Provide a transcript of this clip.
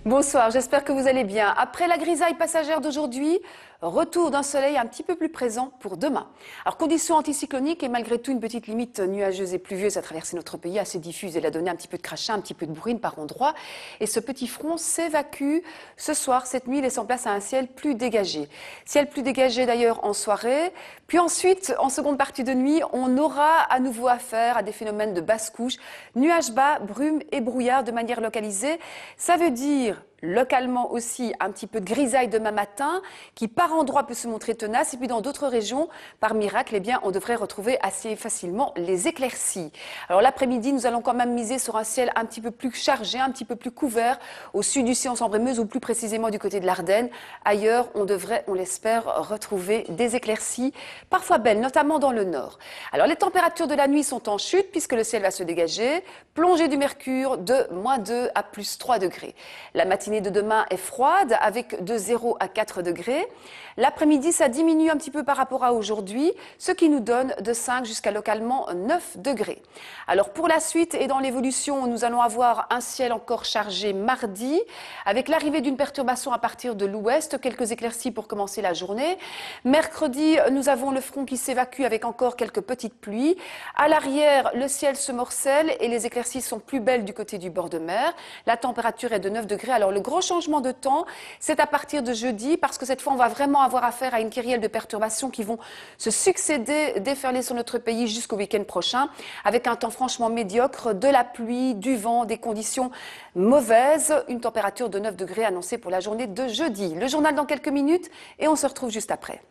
Bonsoir, j'espère que vous allez bien. Après la grisaille passagère d'aujourd'hui, retour d'un soleil un petit peu plus présent pour demain. Alors, conditions anticycloniques et malgré tout une petite limite nuageuse et pluvieuse à traverser notre pays, assez diffuse. Elle a donné un petit peu de crachat, un petit peu de bruine par endroits. Et ce petit front s'évacue ce soir, cette nuit, laissant place à un ciel plus dégagé. Ciel plus dégagé d'ailleurs en soirée. Puis ensuite, en seconde partie de nuit, on aura à nouveau affaire à des phénomènes de basse couche, nuages bas, brumes et brouillard de manière localisée. Ça veut dire localement aussi un petit peu de grisaille demain matin qui par endroits peut se montrer tenace et puis dans d'autres régions, par miracle, eh bien, on devrait retrouver assez facilement les éclaircies. Alors l'après-midi, nous allons quand même miser sur un ciel un petit peu plus chargé, un petit peu plus couvert au sud du Sillon-Sambre-et-Meuse ou plus précisément du côté de l'Ardenne. Ailleurs, on devrait, on l'espère, retrouver des éclaircies parfois belles, notamment dans le nord. Alors les températures de la nuit sont en chute puisque le ciel va se dégager, plongée du mercure de -2 à +3 degrés. La matinée de demain est froide avec de 0 à 4 degrés. L'après-midi, ça diminue un petit peu par rapport à aujourd'hui, ce qui nous donne de 5 jusqu'à localement 9 degrés. Alors pour la suite et dans l'évolution, nous allons avoir un ciel encore chargé mardi avec l'arrivée d'une perturbation à partir de l'ouest, quelques éclaircies pour commencer la journée. Mercredi, nous avons le front qui s'évacue avec encore quelques petites pluies. À l'arrière, le ciel se morcelle et les éclaircies sont plus belles du côté du bord de mer. La température est de 9 degrés. Alors le gros changement de temps, c'est à partir de jeudi parce que cette fois, on va vraiment avoir affaire à une kyrielle de perturbations qui vont se succéder, déferler sur notre pays jusqu'au week-end prochain avec un temps franchement médiocre, de la pluie, du vent, des conditions mauvaises, une température de 9 degrés annoncée pour la journée de jeudi. Le journal dans quelques minutes et on se retrouve juste après.